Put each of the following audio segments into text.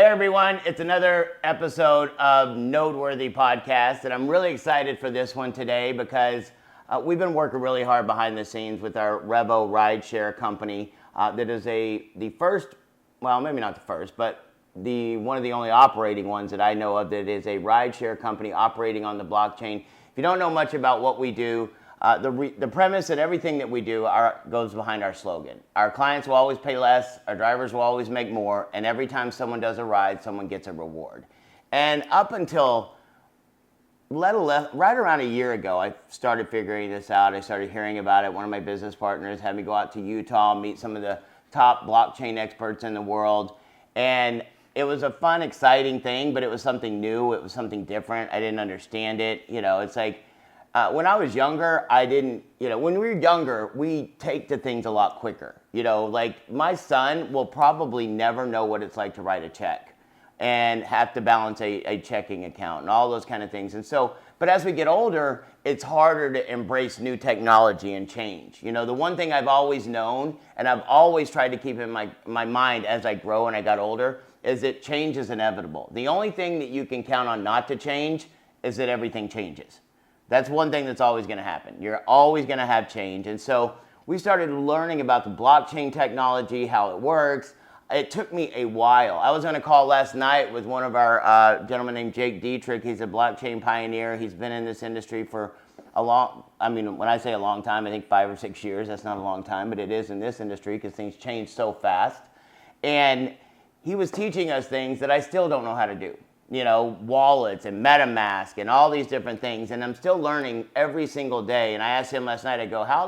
Hey everyone, it's another episode of Noteworthy Podcast, and I'm really excited for this one today because we've been working really hard behind the scenes with our REVO Rideshare company that is the first, well, maybe not the first, but one of the only operating ones that I know of that is a rideshare company operating on the blockchain. If you don't know much about what we do, the premise and everything that we do goes behind our slogan. Our clients will always pay less, our drivers will always make more, and every time someone does a ride, someone gets a reward. And up until right around a year ago, I started figuring this out. I started hearing about it. One of my business partners had me go out to Utah, meet some of the top blockchain experts in the world, and it was a fun, exciting thing, but it was something new. It was something different. I didn't understand it. It's like, when I was younger, when we were younger, we take to things a lot quicker. Like my son will probably never know what it's like to write a check and have to balance a checking account and all those kind of things. And so, but as we get older, it's harder to embrace new technology and change. The one thing I've always known, and I've always tried to keep in my mind as I grow and I got older, is that change is inevitable. The only thing that you can count on not to change is that everything changes. That's one thing that's always going to happen. You're always going to have change. And so we started learning about the blockchain technology, how it works. It took me a while. I was on a call last night with one of our gentleman named Jake Dietrich. He's a blockchain pioneer. He's been in this industry for when I say a long time, I think 5 or 6 years. That's not a long time, but it is in this industry because things change so fast. And he was teaching us things that I still don't know how to do. Wallets and MetaMask and all these different things. And I'm still learning every single day. And I asked him last night, I go, how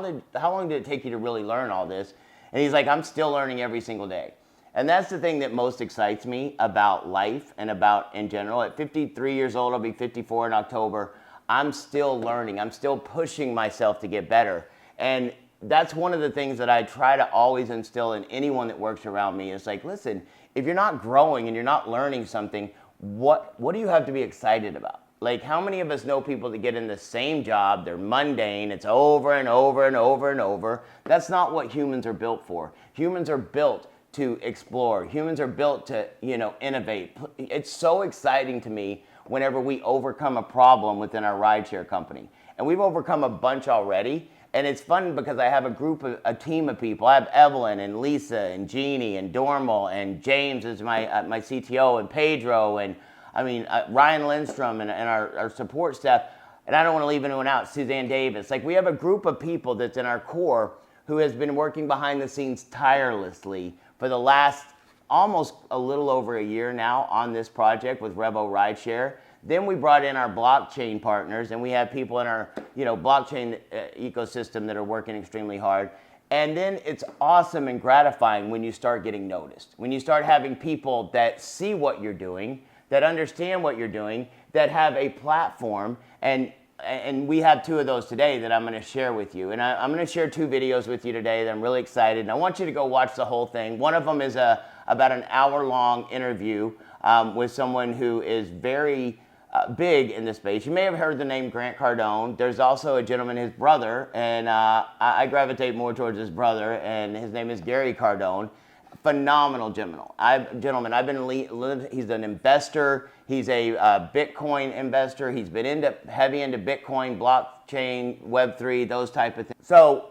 long did it take you to really learn all this? And he's like, I'm still learning every single day. And that's the thing that most excites me about life and about in general. At 53 years old, I'll be 54 in October. I'm still learning. I'm still pushing myself to get better. And that's one of the things that I try to always instill in anyone that works around me. Is like, listen, if you're not growing and you're not learning something, what do you have to be excited about? Like, how many of us know people that get in the same job, they're mundane, it's over and over and over and over. That's not what humans are built for. Humans are built to explore. Humans are built to, innovate. It's so exciting to me whenever we overcome a problem within our rideshare company. And we've overcome a bunch already. And it's fun because I have a team of people. I have Evelyn and Lisa and Jeannie and Dormal and James is my CTO and Pedro and Ryan Lindstrom and our support staff. And I don't want to leave anyone out, Suzanne Davis. Like, we have a group of people that's in our core who has been working behind the scenes tirelessly for the last almost a little over a year now on this project with REVO Rideshare. Then we brought in our blockchain partners, and we have people in our blockchain ecosystem that are working extremely hard. And then it's awesome and gratifying when you start getting noticed, when you start having people that see what you're doing, that understand what you're doing, that have a platform. And we have 2 of those today that I'm going to share with you. And I'm going to share 2 videos with you today that I'm really excited. And I want you to go watch the whole thing. One of them is about an hour-long interview with someone who is very big in this space. You may have heard the name Grant Cardone. There's also a gentleman, his brother, and I gravitate more towards his brother, and his name is Gary Cardone. Phenomenal gentleman. He's an investor. He's a Bitcoin investor. He's been heavy into Bitcoin, blockchain, Web3, those type of things. So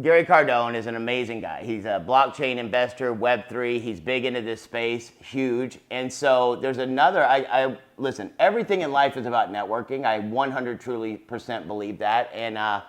Gary Cardone is an amazing guy. He's a blockchain investor, Web3. He's big into this space, huge. And so there's another, listen, everything in life is about networking. I 100% believe that. And I'll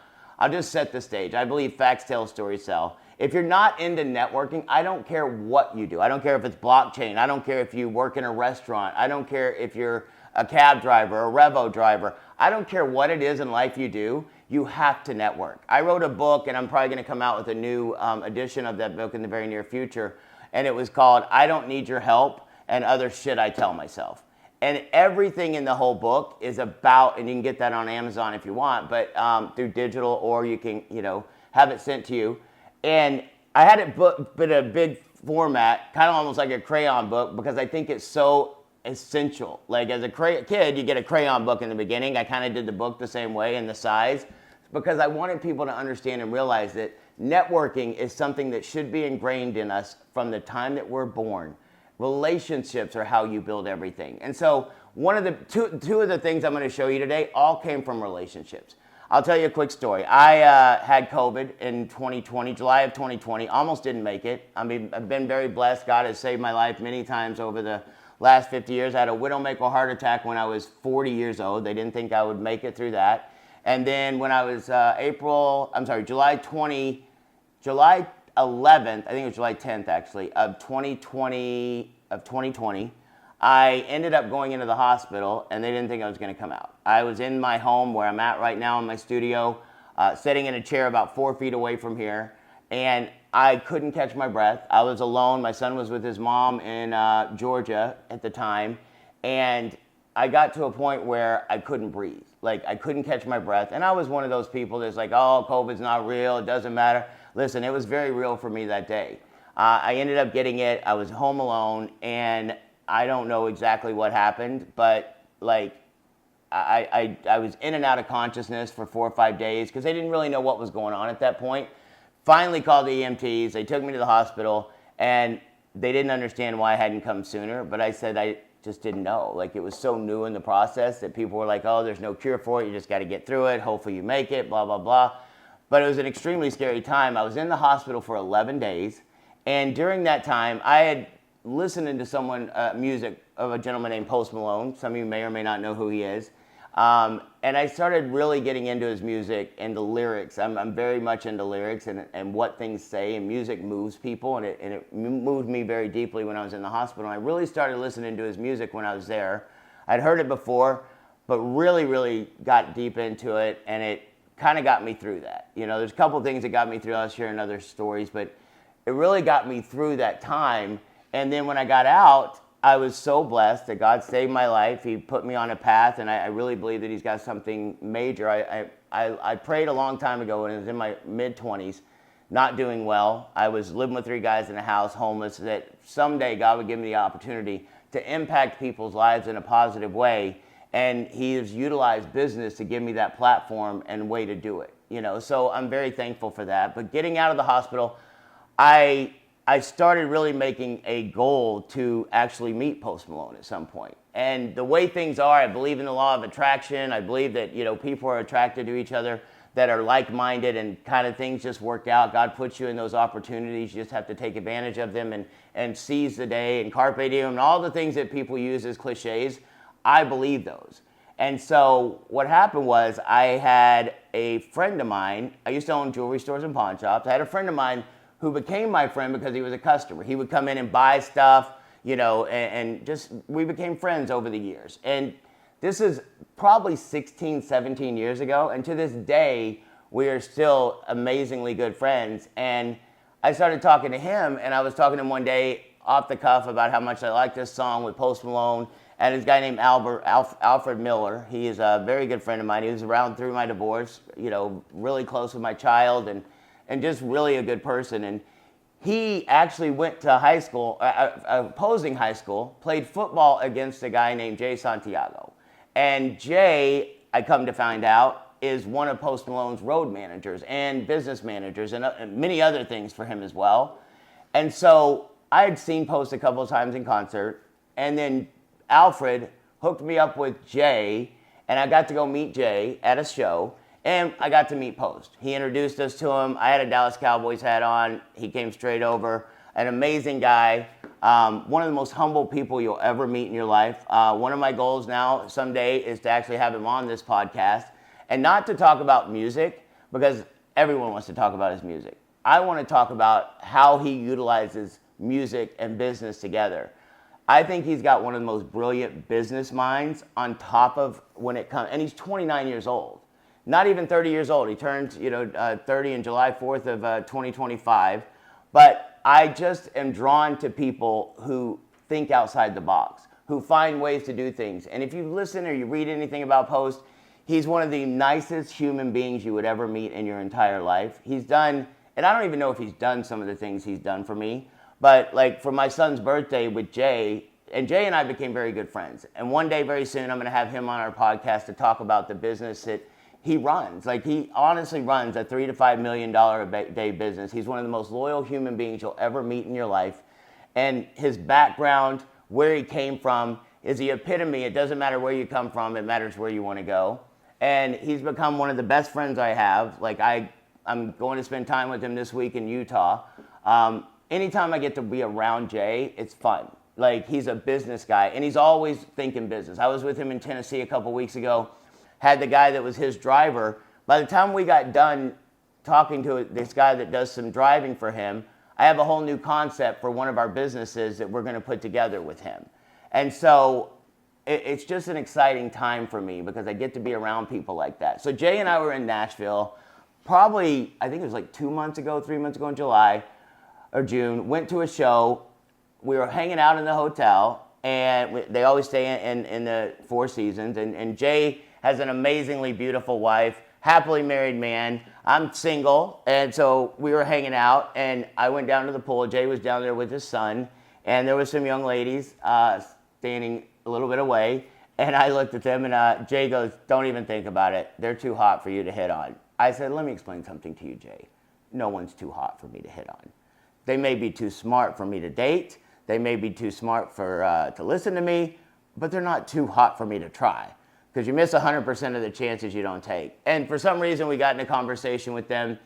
just set the stage. I believe facts tell, stories sell. If you're not into networking, I don't care what you do. I don't care if it's blockchain. I don't care if you work in a restaurant. I don't care if you're a cab driver, a REVO driver. I don't care what it is in life you do. You have to network. I wrote a book, and I'm probably going to come out with a new edition of that book in the very near future. And it was called I Don't Need Your Help and Other Shit I Tell Myself. And everything in the whole book is about, and you can get that on Amazon if you want, but through digital, or you can, have it sent to you. And I had it booked in a big format, kind of almost like a crayon book, because I think it's so essential. Like, as a kid, you get a crayon book in the beginning. I kind of did the book the same way in the size, because I wanted people to understand and realize that networking is something that should be ingrained in us from the time that we're born. Relationships are how you build everything. And so one of the two of the things I'm going to show you today all came from relationships. I'll tell you a quick story. I had COVID in 2020, July of 2020, almost didn't make it. I mean, I've been very blessed. God has saved my life many times over the last 50 years. I had a widowmaker heart attack when I was 40 years old. They didn't think I would make it through that. And then when I was July 11th, I think it was July 10th actually, of 2020, I ended up going into the hospital and they didn't think I was going to come out. I was in my home where I'm at right now in my studio, sitting in a chair about 4 feet away from here, and I couldn't catch my breath. I was alone. My son was with his mom in Georgia at the time, and I got to a point where I couldn't breathe. Like, I couldn't catch my breath, and I was one of those people that's like, oh, COVID's not real, it doesn't matter. Listen, it was very real for me that day. I ended up getting it. I was home alone, and I don't know exactly what happened, but like I was in and out of consciousness for 4 or 5 days because they didn't really know what was going on at that point. Finally called the EMTs. They took me to the hospital, and they didn't understand why I hadn't come sooner, but I said I just didn't know. Like, it was so new in the process that people were like, oh, there's no cure for it. You just got to get through it. Hopefully you make it, blah, blah, blah. But it was an extremely scary time. I was in the hospital for 11 days, and during that time, I had listening to someone, music of a gentleman named Post Malone. Some of you may or may not know who he is. And I started really getting into his music and the lyrics. I'm very much into lyrics and what things say, and music moves people, and it moved me very deeply when I was in the hospital. And I really started listening to his music when I was there. I'd heard it before, but really, really got deep into it, and it kind of got me through that. You know, there's a couple things that got me through. I'll share in other stories, but it really got me through that time. And then when I got out, I was so blessed that God saved my life. He put me on a path, and I really believe that He's got something major. I prayed a long time ago when I was in my mid-20s, not doing well. I was living with 3 guys in a house, homeless, that someday God would give me the opportunity to impact people's lives in a positive way. And He has utilized business to give me that platform and way to do it. You know, so I'm very thankful for that. But getting out of the hospital, I started really making a goal to actually meet Post Malone at some point. And the way things are, I believe in the law of attraction. I believe that, you know, people are attracted to each other that are like-minded, and kind of things just work out. God puts you in those opportunities. You just have to take advantage of them and seize the day and carpe diem and all the things that people use as cliches. I believe those. And so what happened was, I had a friend of mine. I used to own jewelry stores and pawn shops. I had a friend of mine who became my friend because he was a customer. He would come in and buy stuff, you know, and just, we became friends over the years. And this is probably 16, 17 years ago, and to this day, we are still amazingly good friends. And I started talking to him, and I was talking to him one day off the cuff about how much I like this song with Post Malone, and this guy named Alfred Miller. He is a very good friend of mine. He was around through my divorce, you know, really close with my child, and just really a good person. And he actually went to high school, opposing high school, played football against a guy named Jay Santiago. And Jay, I come to find out, is one of Post Malone's road managers and business managers, and many other things for him as well. And so I had seen Post a couple of times in concert, and then Alfred hooked me up with Jay, and I got to go meet Jay at a show. And I got to meet Post. He introduced us to him. I had a Dallas Cowboys hat on. He came straight over. An amazing guy. One of the most humble people you'll ever meet in your life. One of my goals now someday is to actually have him on this podcast. And not to talk about music, because everyone wants to talk about his music. I want to talk about how he utilizes music and business together. I think he's got one of the most brilliant business minds on top of when it comes, and he's 29 years old. Not even 30 years old. He turned, 30 in July 4th of 2025. But I just am drawn to people who think outside the box, who find ways to do things. And if you listen or you read anything about Post, he's one of the nicest human beings you would ever meet in your entire life. He's done, and I don't even know if he's done some of the things he's done for me, but like for my son's birthday with Jay, and Jay and I became very good friends. And one day, very soon, I'm going to have him on our podcast to talk about the business that he runs. Like, he honestly runs a $3 to $5 million a day business. He's one of the most loyal human beings you'll ever meet in your life. and his background, where he came from, is the epitome. It doesn't matter where you come from, it matters where you want to go. And he's become one of the best friends I have. Like I'm going to spend time with him this week in Utah. Anytime I get to be around Jay, it's fun. Like, he's a business guy, and he's always thinking business. I was with him in Tennessee a couple weeks ago, had the guy that was his driver. By the time we got done talking to this guy that does some driving for him, I have a whole new concept for one of our businesses that we're going to put together with him. And so it's just an exciting time for me because I get to be around people like that. So Jay and I were in Nashville probably, I think it was like 3 months ago in July or June, went to a show. We were hanging out in the hotel, and they always stay in the Four Seasons. And Jay has an amazingly beautiful wife, happily married man. I'm single, and so we were hanging out, and I went down to the pool. Jay was down there with his son, and there was some young ladies standing a little bit away. And I looked at them, and Jay goes, "Don't even think about it. They're too hot for you to hit on." I said, "Let me explain something to you, Jay. No one's too hot for me to hit on. They may be too smart for me to date. They may be too smart to listen to me, but they're not too hot for me to try, because you miss 100% of the chances you don't take." And for some reason, we got in a conversation with them,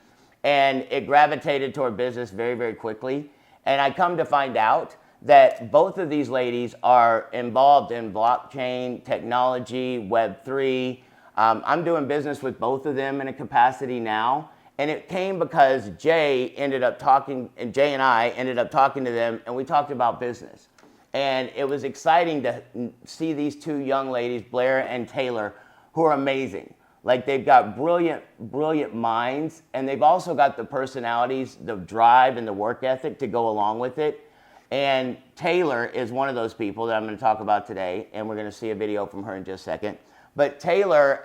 and it gravitated toward business very, very quickly. And I come to find out that both of these ladies are involved in blockchain, technology, Web3. I'm doing business with both of them in a capacity now. And it came because Jay and I ended up talking to them, and we talked about business. And it was exciting to see these two young ladies, Blair and Taylor, who are amazing. Like, they've got brilliant, brilliant minds, and they've also got the personalities, the drive, and the work ethic to go along with it. And Taylor is one of those people that I'm going to talk about today, and we're going to see a video from her in just a second. But Taylor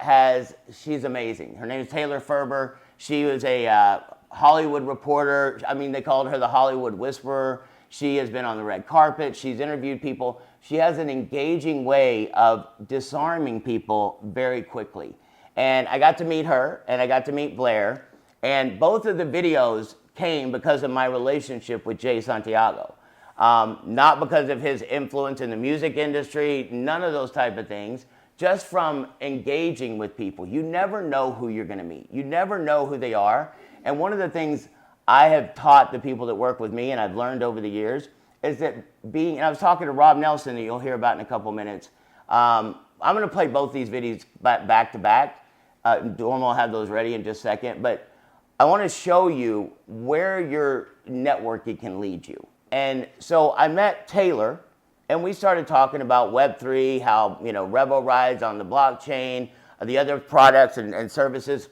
she's amazing. Her name is Taylor Ferber. She was a Hollywood reporter. I mean, they called her the Hollywood Whisperer. She has been on the red carpet. She's interviewed people. She has an engaging way of disarming people very quickly. And I got to meet her, and I got to meet Blair. And both of the videos came because of my relationship with Jay Santiago. Not because of his influence in the music industry, none of those type of things. Just from engaging with people. You never know who you're going to meet. You never know who they are. And one of the things I have taught the people that work with me, and I've learned over the years, is that and I was talking to Rob Nelson, that you'll hear about in a couple minutes. I'm going to play both these videos back to back. Dorm will have those ready in just a second. But I want to show you where your networking can lead you. And so I met Taylor, and we started talking about Web3, how, REVO Rides on the blockchain, the other products and services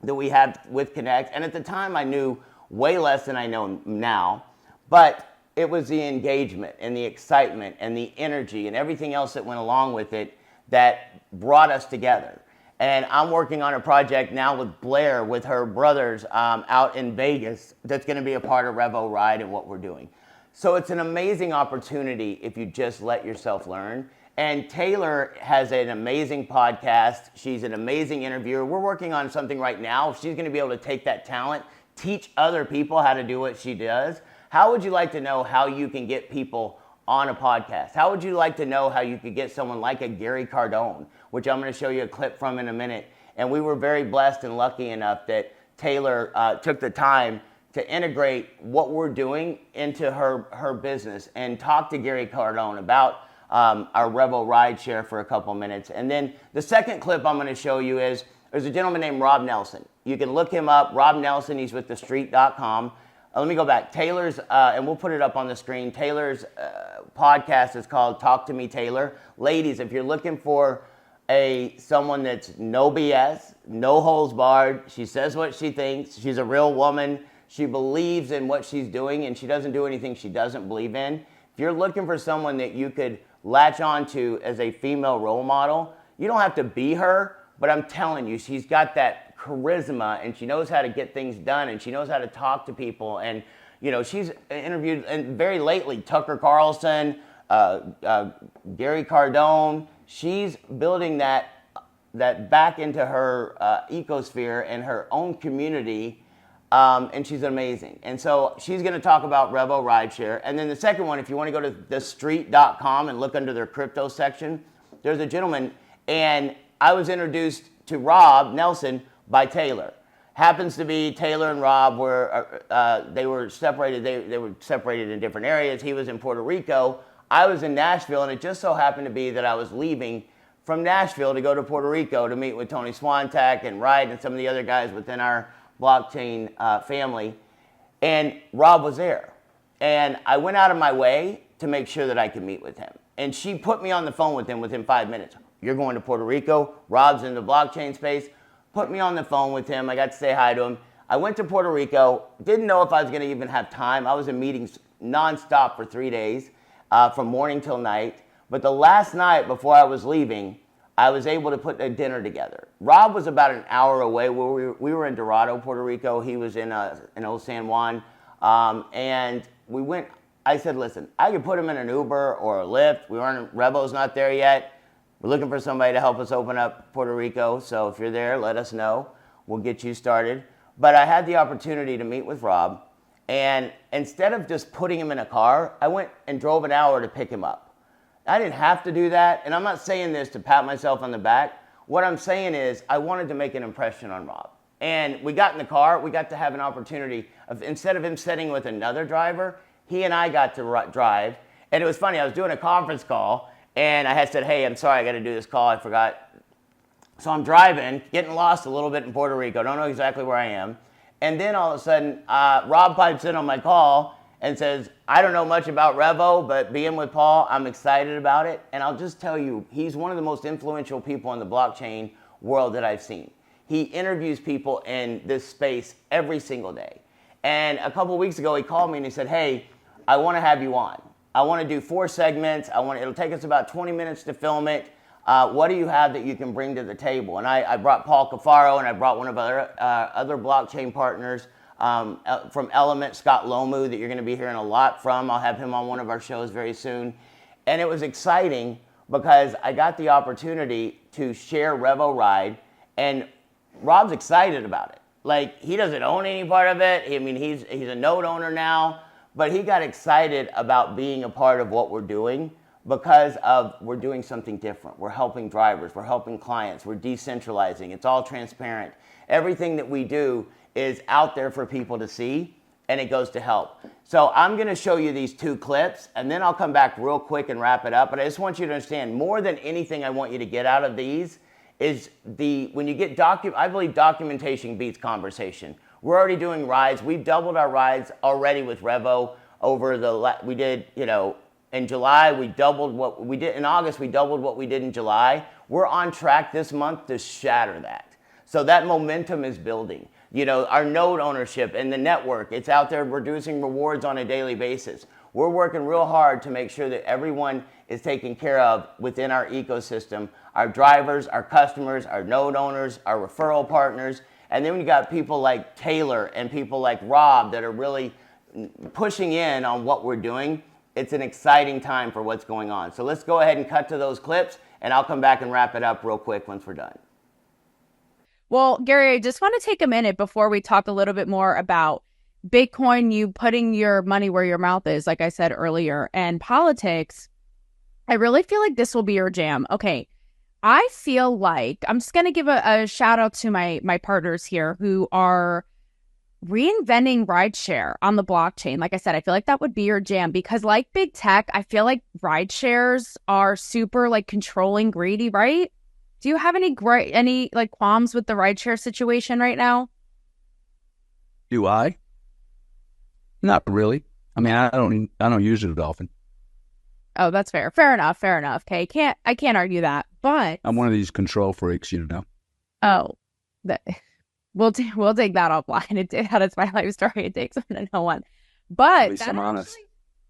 that we have with Connect. And at the time, I knew way less than I know now. But it was the engagement and the excitement and the energy and everything else that went along with it that brought us together. And I'm working on a project now with Blair, with her brothers out in Vegas, that's going to be a part of REVO Ride and what we're doing. So it's an amazing opportunity if you just let yourself learn. And Taylor has an amazing podcast. She's an amazing interviewer. We're working on something right now. She's going to be able to take that talent, teach other people how to do what she does. How would you like to know how you can get people on a podcast? How would you like to know how you could get someone like a Gary Cardone, which I'm going to show you a clip from in a minute. And we were very blessed and lucky enough that Taylor took the time to integrate what we're doing into her business and talk to Gary Cardone about our REVO Rideshare for a couple minutes. And then the second clip I'm going to show you is there's a gentleman named Rob Nelson. You can look him up, Rob Nelson. He's with thestreet.com. Let me go back. Taylor's, and we'll put it up on the screen, Taylor's podcast is called Talk to Me Taylor. Ladies, if you're looking for someone that's no BS, no holds barred, she says what she thinks, she's a real woman, she believes in what she's doing, and she doesn't do anything she doesn't believe in. If you're looking for someone that you could latch onto as a female role model, you don't have to be her, but I'm telling you, she's got that charisma, and she knows how to get things done, and she knows how to talk to people. And she's interviewed, and very lately, Tucker Carlson, Gary Cardone. She's building that back into her ecosphere and her own community and she's amazing. And so she's going to talk about REVO Rideshare. And then the second one, if you want to go to thestreet.com and look under their crypto section, there's a gentleman, and I was introduced to Rob Nelson by Taylor. Happens to be Taylor and Rob they were separated. They were separated in different areas. He was in Puerto Rico. I was in Nashville, and it just so happened to be that I was leaving from Nashville to go to Puerto Rico to meet with Tony Swantak and Wright and some of the other guys within our blockchain family. And Rob was there. And I went out of my way to make sure that I could meet with him. And she put me on the phone with him within 5 minutes. You're going to Puerto Rico. Rob's in the blockchain space. Put me on the phone with him. I got to say hi to him. I went to Puerto Rico. Didn't know if I was going to even have time. I was in meetings nonstop for 3 days, from morning till night. But the last night before I was leaving, I was able to put a dinner together. Rob was about an hour away. We were in Dorado, Puerto Rico. He was in Old San Juan. And we went. I said, listen, I could put him in an Uber or a Lyft. REVO's not there yet. We're looking for somebody to help us open up Puerto Rico. So if you're there, let us know. We'll get you started. But I had the opportunity to meet with Rob. And instead of just putting him in a car, I went and drove an hour to pick him up. I didn't have to do that. And I'm not saying this to pat myself on the back. What I'm saying is I wanted to make an impression on Rob. And we got in the car. We got to have an opportunity of, instead of him sitting with another driver, he and I got to drive. And it was funny. I was doing a conference call. And I had said, hey, I'm sorry, I got to do this call. I forgot. So I'm driving, getting lost a little bit in Puerto Rico. Don't know exactly where I am. And then all of a sudden, Rob pipes in on my call and says, I don't know much about REVO, but being with Paul, I'm excited about it. And I'll just tell you, he's one of the most influential people in the blockchain world that I've seen. He interviews people in this space every single day. And a couple of weeks ago, he called me and he said, hey, I want to have you on. I want to do 4 segments. It'll take us about 20 minutes to film it. What do you have that you can bring to the table? And I brought Paul Cafaro, and I brought one of our other blockchain partners from Element, Scott Lomu, that you're going to be hearing a lot from. I'll have him on one of our shows very soon. And it was exciting because I got the opportunity to share REVO Ride, and Rob's excited about it. Like, he doesn't own any part of it. I mean, he's a node owner now. But he got excited about being a part of what we're doing because we're doing something different. We're helping drivers. We're helping clients. We're decentralizing. It's all transparent. Everything that we do is out there for people to see, and it goes to help. So I'm going to show you these 2 clips, and then I'll come back real quick and wrap it up. But I just want you to understand, more than anything I want you to get out of these is when you get I believe documentation beats conversation. We're already doing rides. We've doubled our rides already with REVO we did, in July, we doubled what we did. In August, we doubled what we did in July. We're on track this month to shatter that. So that momentum is building. Our node ownership and the network, it's out there producing rewards on a daily basis. We're working real hard to make sure that everyone is taken care of within our ecosystem. Our drivers, our customers, our node owners, our referral partners. And then we got people like Taylor and people like Rob that are really pushing in on what we're doing. It's an exciting time for what's going on. So let's go ahead and cut to those clips, and I'll come back and wrap it up real quick once we're done. Well, Gary, I just want to take a minute before we talk a little bit more about Bitcoin, you putting your money where your mouth is, like I said earlier, and politics. I really feel like this will be your jam. Okay. I feel like I'm just going to give a shout out to my partners here who are reinventing rideshare on the blockchain. Like I said, I feel like that would be your jam because like big tech, I feel like rideshares are super like controlling, greedy, right? Do you have any like qualms with the rideshare situation right now? Do I? Not really. I mean, I don't use it often. Oh, that's fair. Fair enough. Okay, I can't argue that. But I'm one of these control freaks, Oh, we'll take that offline. That's my life story. It takes one to know one. But At least I'm honest.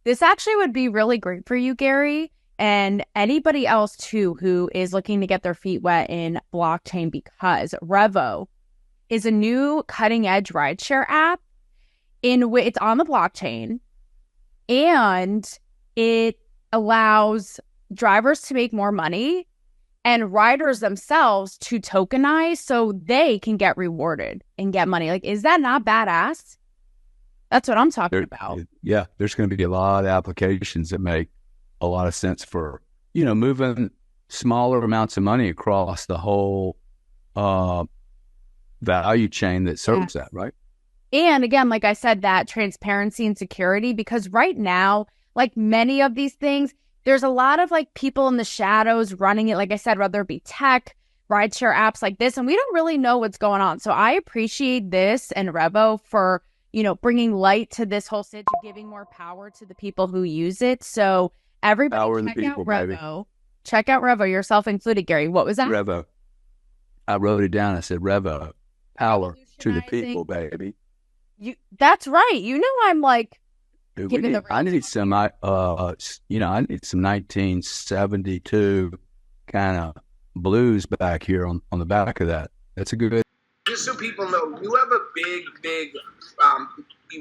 This actually would be really great for you, Gary, and anybody else too who is looking to get their feet wet in blockchain because REVO is a new cutting edge rideshare app in which it's on the blockchain and it allows drivers to make more money and riders themselves to tokenize so they can get rewarded and get money. Like, is that not badass? That's what I'm talking about. Yeah, there's going to be a lot of applications that make a lot of sense for, moving smaller amounts of money across the whole value chain that serves that, right? And again, like I said, that transparency and security, because right now, like many of these things, there's a lot of like people in the shadows running it. Like I said, whether it be tech, rideshare apps like this, and we don't really know what's going on. So I appreciate this and Revo for, bringing light to this whole situation, giving more power to the people who use it. So everybody check out Revo. Check out Revo, yourself included, Gary. What was that? Revo. I wrote it down. I said Revo, power to the people, baby. That's right. I'm like, Dude, I need some, I need some 1972 kind of blues back here on the back of that. That's a good. Just so people know, you have a big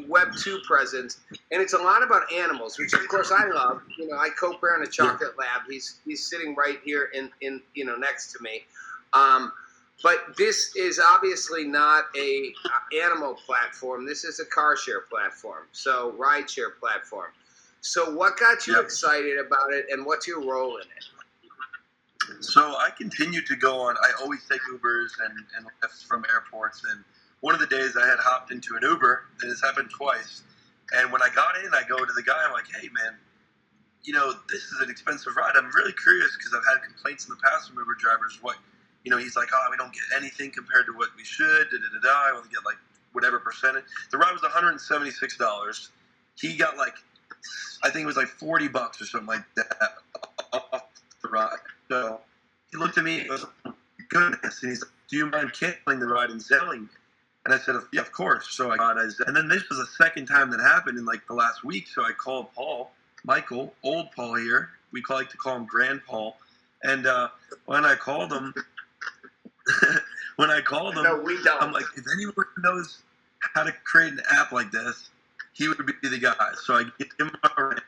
Web 2 presence, and it's a lot about animals, which of course I love. I co-parent a chocolate lab. He's sitting right here in next to me. But this is obviously not a animal platform. This is a car share platform, so ride share platform. So what got you excited about it, and what's your role in it? So I continue to go on. I always take Ubers and Lyfts from airports. And one of the days I had hopped into an Uber, and this happened twice. And when I got in, I go to the guy. I'm like, hey, man, this is an expensive ride. I'm really curious because I've had complaints in the past from Uber drivers. He's like, we don't get anything compared to what we should. I only get like whatever percentage. The ride was $176. He got I think it was like $40 or something like that off the ride. So he looked at me and goes, goodness. And he's like, do you mind canceling the ride and selling? And I said, yeah, of course. So I got it. And then this was the second time that happened in like the last week. So I called Paul Mikel, old Paul here. We like to call him Grand Paul. And when I called him, No, we don't. I'm like, if anyone knows how to create an app like this, he would be the guy. So I get him a ring.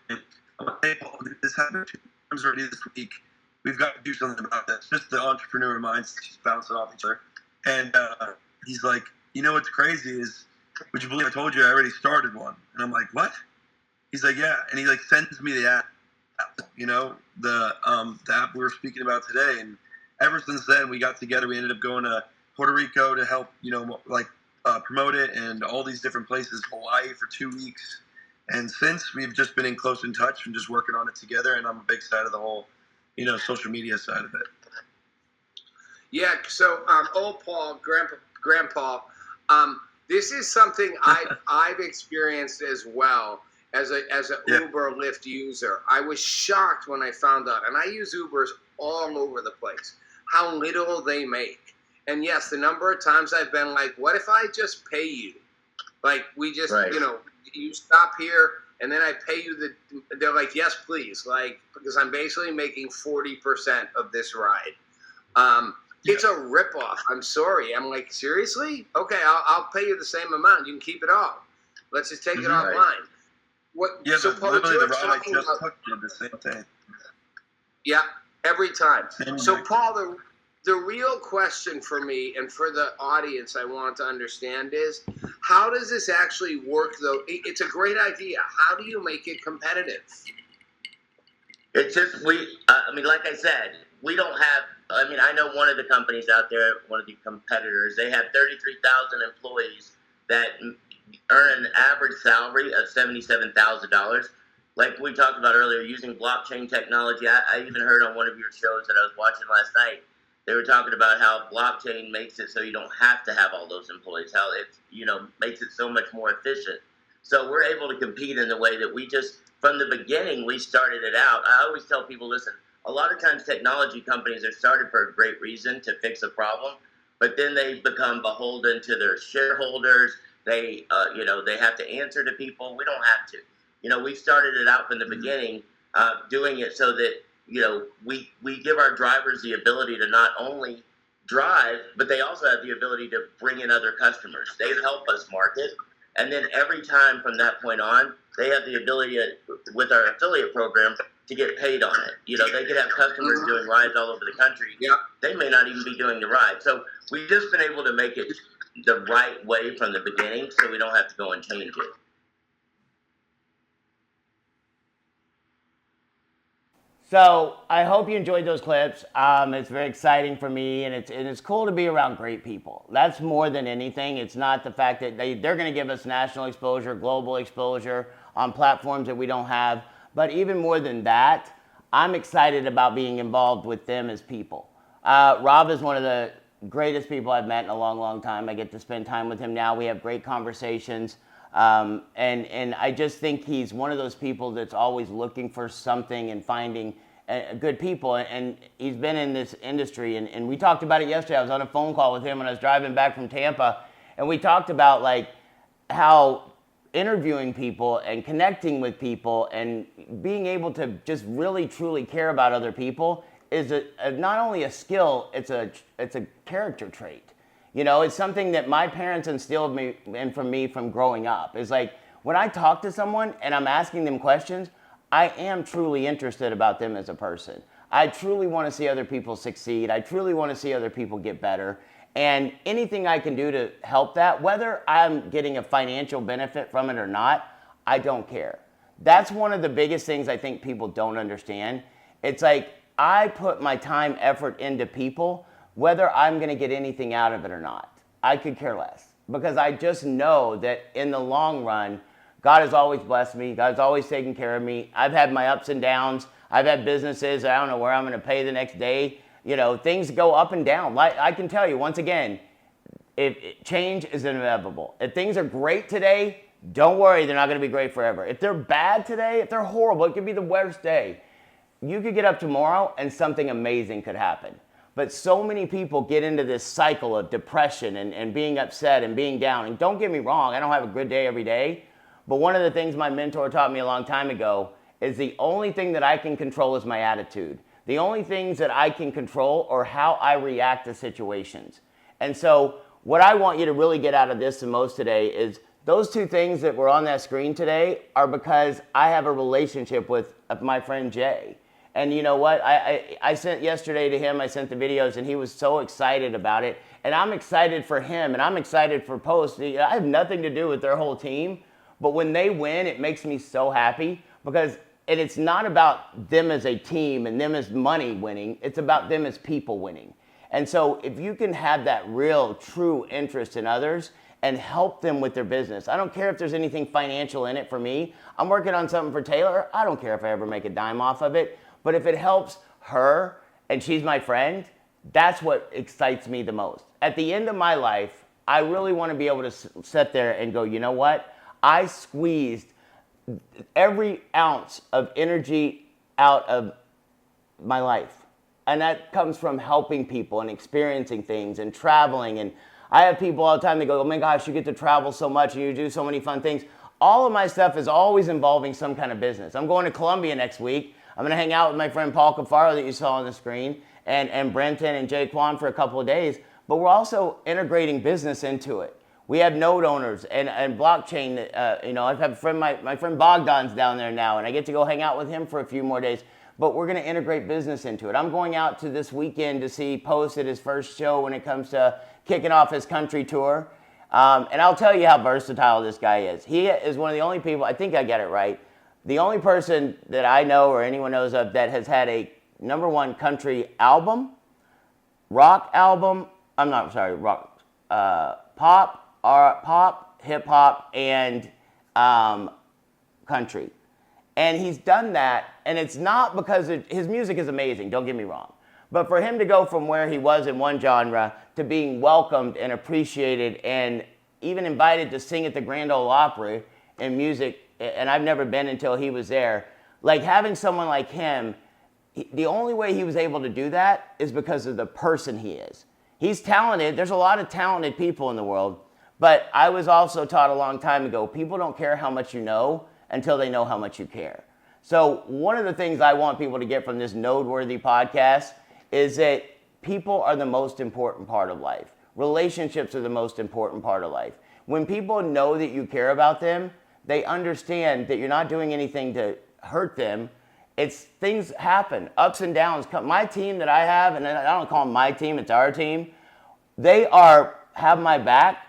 I'm like, hey, Paul, this happened 2 times already this week. We've got to do something about this. Just the entrepreneur minds just bouncing off each other. And he's like, what's crazy is, would you believe I told you I already started one? And I'm like, what? He's like, yeah. And he sends me the app, the app we were speaking about today. And ever since then, we got together. We ended up going to Puerto Rico to help, promote it, and all these different places, Hawaii for 2 weeks. And since, we've just been in close in touch and just working on it together. And I'm a big side of the whole, social media side of it. Yeah. So, old Paul, Grandpa, this is something I've experienced as well as an Uber Lyft user. I was shocked when I found out, and I use Ubers all over the place, how little they make. And yes, the number of times I've been like, what if I just pay you? Like, we just, you stop here, and then I pay you they're like, yes, please. Like, because I'm basically making 40% of this ride. It's a ripoff. I'm sorry. I'm like, seriously? Okay, I'll pay you the same amount. You can keep it all. Let's just take it offline. Yeah, so but Paul, literally the ride I just took did the same thing. Yeah, every time. So Paul, the real question for me and for the audience I want to understand is, how does this actually work, though? It's a great idea. How do you make it competitive? It's just, like I said, we don't have, I know one of the companies out there, one of the competitors, they have 33,000 employees that earn an average salary of $77,000. Like we talked about earlier, using blockchain technology. I even heard on one of your shows that I was watching last night, they were talking about how blockchain makes it so you don't have to have all those employees, how it, makes it so much more efficient. So we're able to compete in the way that we just, from the beginning, we started it out. I always tell people, listen, a lot of times technology companies are started for a great reason, to fix a problem, but then they become beholden to their shareholders. They, they have to answer to people. We don't have to. We started it out from the beginning, doing it so that, we give our drivers the ability to not only drive, but they also have the ability to bring in other customers. They help us market. And then every time from that point on, they have the ability to, with our affiliate program, to get paid on it. You know, they could have customers doing rides all over the country. Yeah. They may not even be doing the ride. So we've just been able to make it the right way from the beginning, so we don't have to go and change it. So I hope you enjoyed those clips. It's very exciting for me, and it's cool to be around great people. That's more than anything. It's not the fact that they're going to give us national exposure, global exposure on platforms that we don't have. But even more than that, I'm excited about being involved with them as people. Rob is one of the greatest people I've met in a long, long time. I get to spend time with him now. We have great conversations. And I just think he's one of those people that's always looking for something and finding good people. And he's been in this industry. And we talked about it yesterday. I was on a phone call with him when I was driving back from Tampa. And we talked about like how interviewing people and connecting with people and being able to just really, truly care about other people is not only a skill, it's a character trait. You know, it's something that my parents instilled from me from growing up. It's like when I talk to someone and I'm asking them questions, I am truly interested about them as a person. I truly want to see other people succeed. I truly want to see other people get better. And anything I can do to help that, whether I'm getting a financial benefit from it or not, I don't care. That's one of the biggest things I think people don't understand. It's like I put my time, effort into people, whether I'm going to get anything out of it or not. I could care less because I just know that in the long run, God has always blessed me. God's always taken care of me. I've had my ups and downs. I've had businesses. I don't know where I'm going to pay the next day. You know, things go up and down. Like I can tell you once again, change is inevitable. If things are great today, don't worry, they're not going to be great forever. If they're bad today, if they're horrible, it could be the worst day. You could get up tomorrow and something amazing could happen. But so many people get into this cycle of depression and being upset and being down. And don't get me wrong, I don't have a good day every day. But one of the things my mentor taught me a long time ago is the only thing that I can control is my attitude. The only things that I can control are how I react to situations. And so what I want you to really get out of this the most today is those two things that were on that screen today are because I have a relationship with my friend Jay. And you know what? I sent yesterday to him, I sent the videos, and he was so excited about it. And I'm excited for him, and I'm excited for Post. I have nothing to do with their whole team. But when they win, it makes me so happy because it's not about them as a team and them as money winning. It's about them as people winning. And so if you can have that real, true interest in others and help them with their business. I don't care if there's anything financial in it for me. I'm working on something for Taylor. I don't care if I ever make a dime off of it. But if it helps her and she's my friend, that's what excites me the most. At the end of my life, I really want to be able to sit there and go, you know what? I squeezed every ounce of energy out of my life. And that comes from helping people and experiencing things and traveling. And I have people all the time that go, oh my gosh, you get to travel so much and you do so many fun things. All of my stuff is always involving some kind of business. I'm going to Colombia next week. I'm going to hang out with my friend Paul Cafaro that you saw on the screen and Brenton and Jay Kwan for a couple of days. But we're also integrating business into it. We have node owners and blockchain. I've had my friend Bogdan's down there now, and I get to go hang out with him for a few more days. But we're going to integrate business into it. I'm going out to this weekend to see Post at his first show when it comes to kicking off his country tour. And I'll tell you how versatile this guy is. He is one of the only people, I think I get it right, the only person that I know or anyone knows of that has had a #1 country album, rock album, pop, hip hop, and country. And he's done that, and it's not because his music is amazing, don't get me wrong. But for him to go from where he was in one genre to being welcomed and appreciated and even invited to sing at the Grand Ole Opry in music, and I've never been until he was there, like having someone like him, the only way he was able to do that is because of the person he is. He's talented. There's a lot of talented people in the world. But I was also taught a long time ago, people don't care how much you know until they know how much you care. So one of the things I want people to get from this Noteworthy podcast is that people are the most important part of life. Relationships are the most important part of life. When people know that you care about them, they understand that you're not doing anything to hurt them. It's things happen, ups and downs. My team that I have, and I don't call them my team, it's our team. They have my back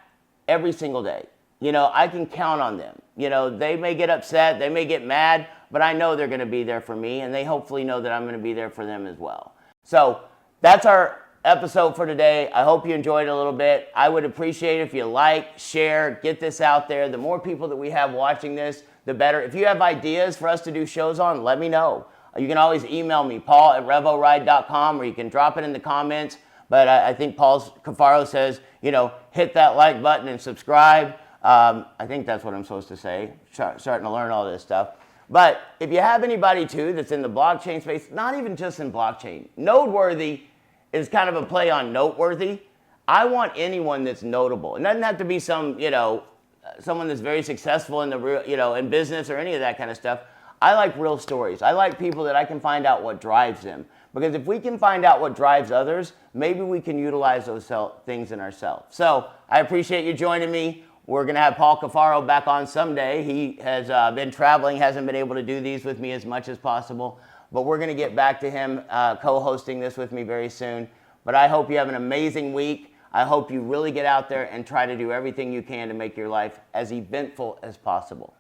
every single day. You know, I can count on them. You know, they may get upset, they may get mad, but I know they're going to be there for me, and they hopefully know that I'm going to be there for them as well. So that's our episode for today. I hope you enjoyed it a little bit. I would appreciate it if you like, share, get this out there. The more people that we have watching this, the better. If you have ideas for us to do shows on, let me know. You can always email me, paul@revoride.com, or you can drop it in the comments. But I think Paul Cafaro says, you know, hit that like button and subscribe. I think that's what I'm supposed to say. Starting to learn all this stuff. But if you have anybody too that's in the blockchain space, not even just in blockchain, Noteworthy is kind of a play on noteworthy. I want anyone that's notable. It doesn't have to be some, you know, someone that's very successful in the real, you know, in business or any of that kind of stuff. I like real stories. I like people that I can find out what drives them. Because if we can find out what drives others, maybe we can utilize those things in ourselves. So I appreciate you joining me. We're going to have Paul Cafaro back on someday. He has been traveling, hasn't been able to do these with me as much as possible. But we're going to get back to him co-hosting this with me very soon. But I hope you have an amazing week. I hope you really get out there and try to do everything you can to make your life as eventful as possible.